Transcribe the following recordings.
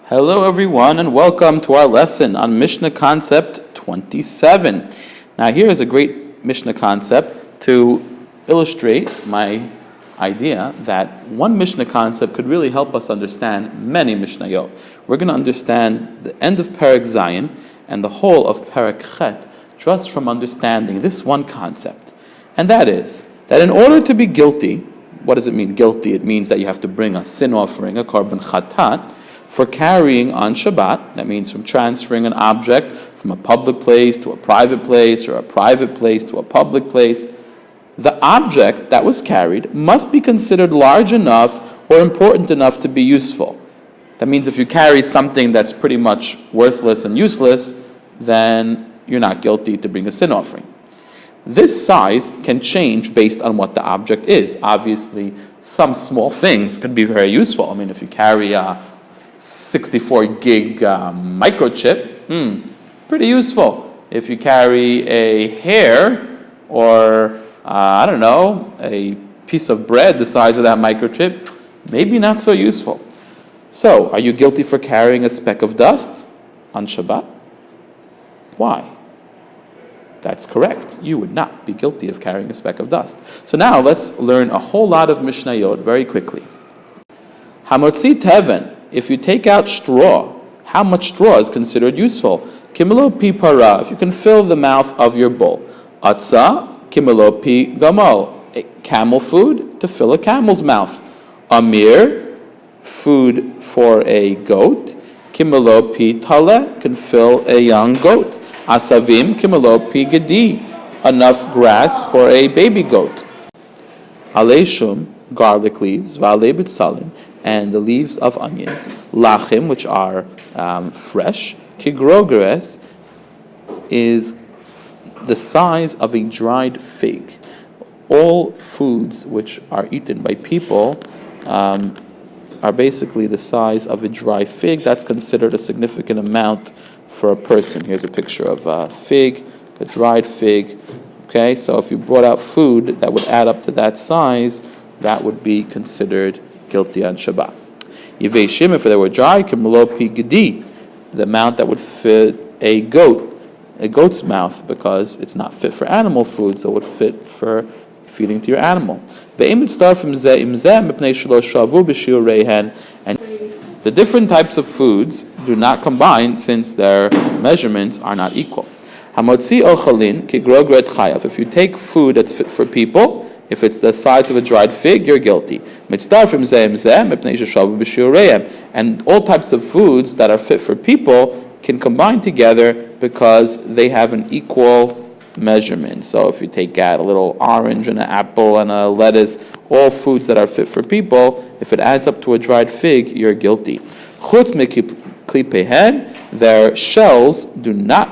Hello everyone and welcome to our lesson on Mishnah Concept 27. Now here is a great Mishnah concept to illustrate my idea that one Mishnah concept could really help us understand many Mishnayot. We're going to understand the end of Perek Zayin and the whole of Perek Chet just from understanding this one concept. And that is, that in order to be guilty, what does it mean guilty? It means that you have to bring a sin offering, a korban chatat, for carrying on Shabbat. That means from transferring an object from a public place to a private place or a private place to a public place. The object that was carried must be considered large enough or important enough to be useful. That means if you carry something that's pretty much worthless and useless, then you're not guilty to bring a sin offering. This size can change based on what the object is. Obviously, some small things could be very useful. I mean, if you carry a 64 gig microchip, pretty useful. If you carry a hair or, a piece of bread the size of that microchip, maybe not so useful. So, are you guilty for carrying a speck of dust on Shabbat? Why? That's correct. You would not be guilty of carrying a speck of dust. So now let's learn a whole lot of Mishnayot very quickly. Hamotzi teven. If you take out straw, how much straw is considered useful? Kimelo pi para, if you can fill the mouth of your bull. Atza, kimelo pi gamal, camel food to fill a camel's mouth. Amir, food for a goat. Kimelo pi tale, can fill a young goat. Asavim, kimelo pi gedi, enough grass for a baby goat. Aleshum, garlic leaves, vale bitzalim, and the leaves of onions. Lachim, which are fresh. Kigrogres is the size of a dried fig. All foods which are eaten by people are basically the size of a dry fig. That's considered a significant amount for a person. Here's a picture of a fig, a dried fig. Okay, so if you brought out food that would add up to that size, that would be considered guilty on Shabbat. Yiveshim, if they were dry, kimelo pi gedi, the amount that would fit a goat's mouth, because it's not fit for animal food, so it would fit for feeding to your animal. And the different types of foods do not combine since their measurements are not equal. Hamotzi ochalin kigrogret chayav. If you take food that's fit for people, if it's the size of a dried fig, you're guilty. And all types of foods that are fit for people can combine together because they have an equal measurement. So if you take out a little orange and an apple and a lettuce, all foods that are fit for people, if it adds up to a dried fig, you're guilty. Chutz miklipehen, their shells do not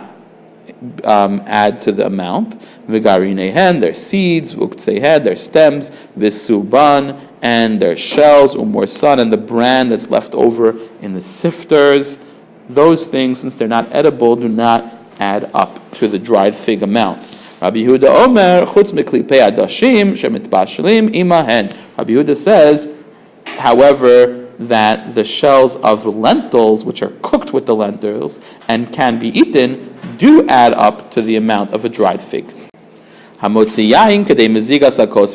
add to the amount. Vigarinehen, their seeds, vuktsehed, their stems, visuban, and their shells, umorsan, and the bran that's left over in the sifters. Those things, since they're not edible, do not add up to the dried fig amount. Rabbi Yehuda Omer, chutz miklipei adashim shemitbashelim imahen. Rabbi Yehuda says, however, that the shells of lentils, which are cooked with the lentils and can be eaten, do add up to the amount of a dried fig. If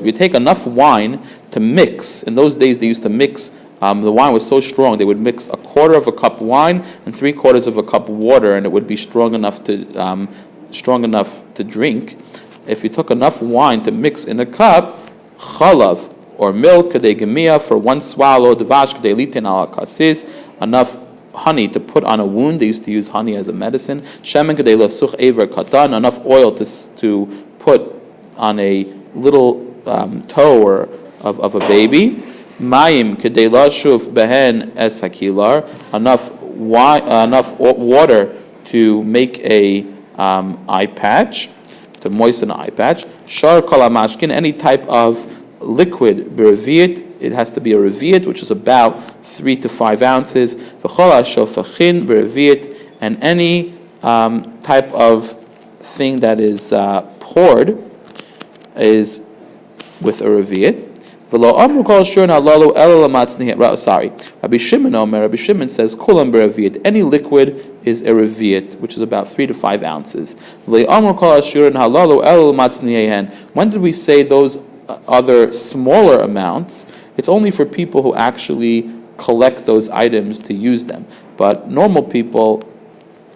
you take enough wine to mix, in those days they used to mix, the wine was so strong, they would mix a quarter of a cup wine and 3/4 of a cup water, and it would be strong enough to drink. If you took enough wine to mix in a cup, chalav, or milk, kadei gemia, for one swallow, dvash kadei litin al kasis, enough honey to put on a wound. They used to use honey as a medicine. Shemen kadei lasuch ever katan, enough oil to put on a little toe of a baby. Mayim kadei lashuf behen es hakilar, enough water to make a eye patch, to moisten an eye patch. Shar kol hamashkin, any type of liquid berevit, it has to be a reviat, which is about 3 to 5 ounces. V'chol hashofachin berevit, and any type of thing that is poured is with a reviat. V'lo amru kol shurin halalu ela lamatzniya. Sorry, Rabbi Shimon Omer. Rabbi Shimon says kulam b'revi'it. Any liquid is a revi'it, which is about 3 to 5 ounces. V'lo amru kol shurin halalu ela lamatzniya. When did we say those other smaller amounts? It's only for people who actually collect those items to use them. But normal people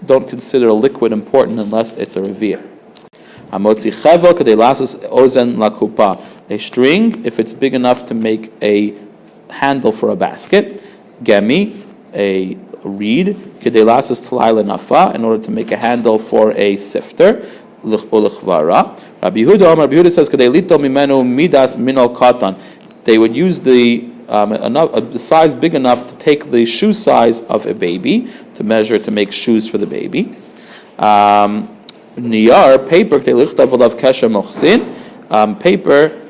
don't consider a liquid important unless it's a revi'it. A string, if it's big enough to make a handle for a basket. Gemi, a reed, in order to make a handle for a sifter. Rabbi Yehuda says, they would use the size big enough to take the shoe size of a baby, to measure to make shoes for the baby. Niyar, paper, paper,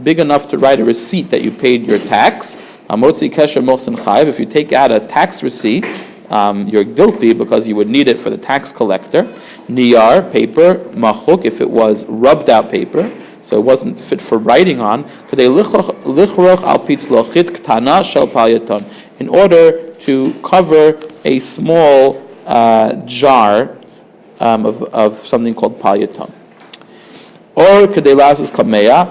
big enough to write a receipt that you paid your tax. If you take out a tax receipt, you're guilty because you would need it for the tax collector. Niyar, paper, machuk, if it was rubbed out paper, so it wasn't fit for writing on. In order to cover a small jar of something called palyaton. Or kedelasas kameya,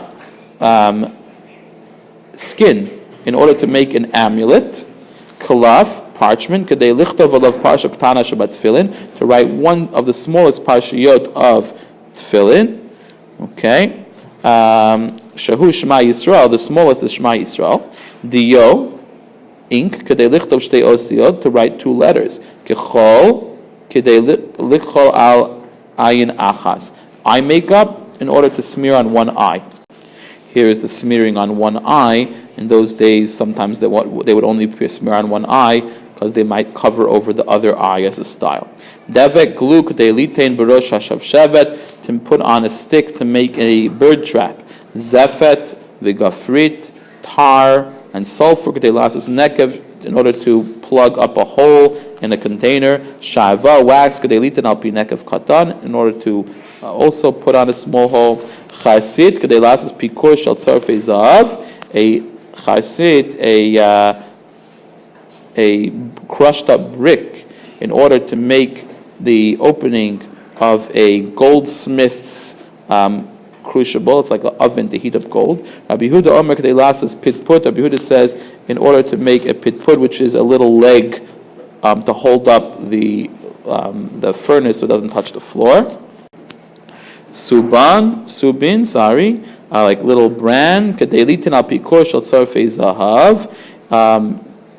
skin, in order to make an amulet. Kalaf, parchment, kedei lichtov alav parsha ktana shabat tefillin, to write one of the smallest parshiyot of tefillin. Okay. Shahu Shema Yisrael, the smallest is Shema Yisrael. Diyo, ink, kedei lichtov shtei osiyot, to write 2 letters. Kechol, kedei lichol al ayin achas. Eye makeup, in order to smear on one eye. Here is the smearing on one eye. In those days, sometimes they would only smear on one eye because they might cover over the other eye as a style. Devek glue k'deilitein b'rosh hashavshevet, to put on a stick to make a bird trap. Zefet v'gafrit, tar and sulfur k'deilasas nekev, in order to plug up a hole in a container. Shava, wax k'deilitein al pi nekev katan, in order to also put on a small hole. Chasit k'deilasas pikur shel tzarfei zahav, a chasit, a crushed up brick, in order to make the opening of a goldsmith's crucible. It's like an oven to heat up gold. Rabbi Yehuda Omer k'deilasas pitput. Rabbi Yehuda says, in order to make a pitput, which is a little leg to hold up the furnace so it doesn't touch the floor. Subin, like little bran, kedelitin al pikor shel tzarfei zahav,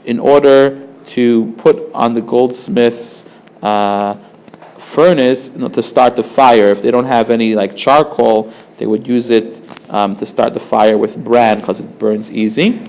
in order to put on the goldsmith's furnace, to start the fire. If they don't have any like charcoal, they would use it to start the fire with bran because it burns easy.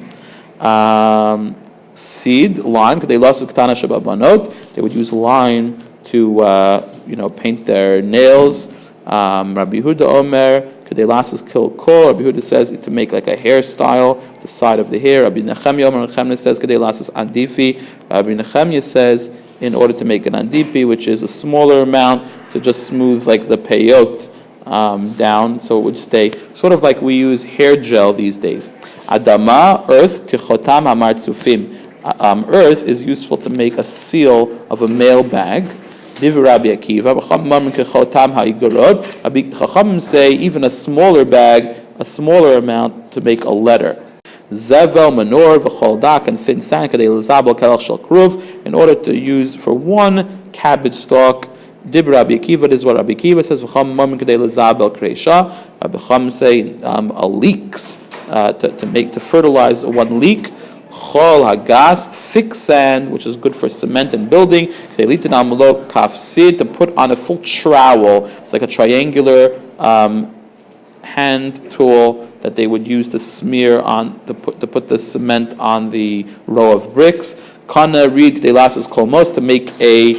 Seed, line, they would use line to paint their nails. Rabbi Yehuda Omer, Kedelasas Kilkor. Rabbi Yehuda says to make like a hairstyle, the side of the hair. Rabbi Nechemya Omer Nechemya says Kedelasas Andifi. Rabbi Nechemya says in order to make an Andipi, which is a smaller amount, to just smooth like the peyot down, so it would stay. Sort of like we use hair gel these days. Adama, earth, Kechotam Hamartzufim. Earth is useful to make a seal of a mail bag. Div Rabbi Akiva, Chachamim say even a smaller bag, a smaller amount to make a letter. Zevel, manor, v'choldak, and thin sand, in order to use for one cabbage stalk. Dib Rabbi Akiva, this is what Rabbi Akiva says. Rabbi Chachamim say a leeks to fertilize one leek. Chol hagas, thick sand, which is good for cement and building. To put on a full trowel. It's like a triangular hand tool that they would use to smear on, to put the cement on the row of bricks. Kana reed k'deilasas kolmos, to make a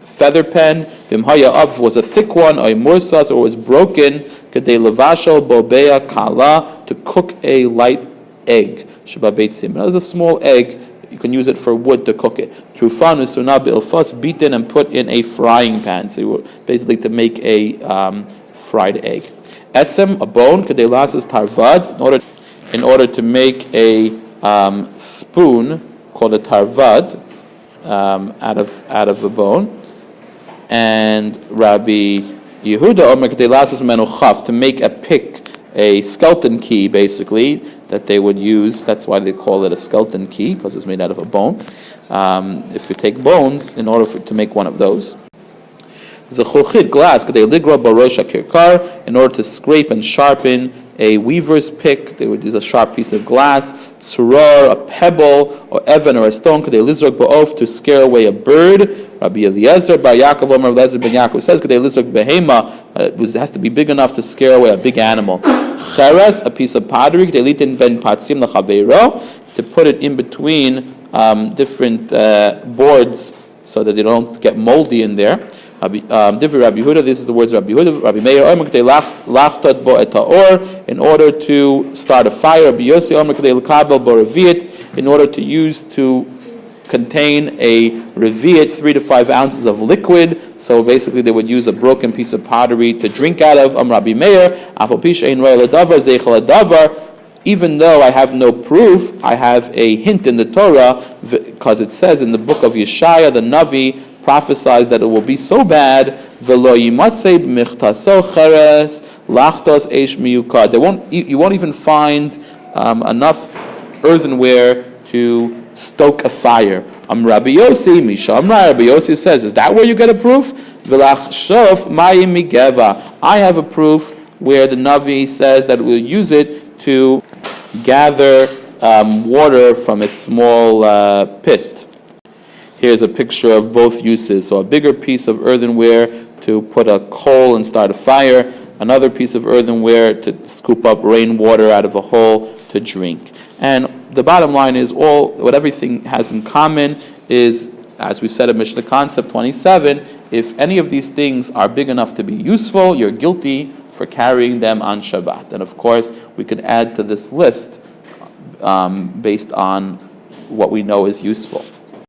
feather pen. V'imhaya av was a thick one, or morsas, or was broken. K'dei levashal bobea kala, to cook a light egg. That is a small egg. You can use it for wood to cook it. Trufan usuna be'ilfas, beaten and put in a frying pan. So basically to make a fried egg. Etzem, a bone, kedelasas tarvad, in order in order to make a spoon called a tarvad out of a bone. And Rabbi Yehuda Omer K'teilasas menu chaf, to make a pick, a skeleton key basically, that they would use. That's why they call it a skeleton key, because it's made out of a bone. If you take bones, in order to make one of those. Zechuchit, glass, in order to scrape and sharpen a weaver's pick, they would use a sharp piece of glass. Suror, a pebble, or evan, or a stone, to scare away a bird. Rabbi Eliezer bar Yaakov Omer Eliezer ben Yaakov says, it has to be big enough to scare away a big animal. Cheres, a piece of pottery, to put it in between different boards so that they don't get moldy in there. Rabbi Yehuda, this is the words of Rabbi Yehuda. Rabbi Meir Omer k'dei lachtot bo et haor, in order to start a fire. Rabbi Yossi Omer k'dei l'kabel bo revi'it, in order to use to contain a revi'it, 3 to 5 ounces of liquid. So basically they would use a broken piece of pottery to drink out of. Rabbi Meir, afal pi she'ein ro'eh l'davar zeichel l'davar, even though I have no proof, I have a hint in the Torah, because it says in the book of Yeshaya, the Navi prophesies that it will be so bad. You won't even find enough earthenware to stoke a fire. Rabbi Yossi, Rabbi Yossi says, is that where you get a proof? I have a proof where the Navi says that we'll use it to gather water from a small pit. Here's a picture of both uses. So a bigger piece of earthenware to put a coal and start a fire. Another piece of earthenware to scoop up rainwater out of a hole to drink. And the bottom line is what everything has in common is, as we said in Mishnah Concept 27, if any of these things are big enough to be useful, you're guilty for carrying them on Shabbat. And of course, we could add to this list based on what we know is useful.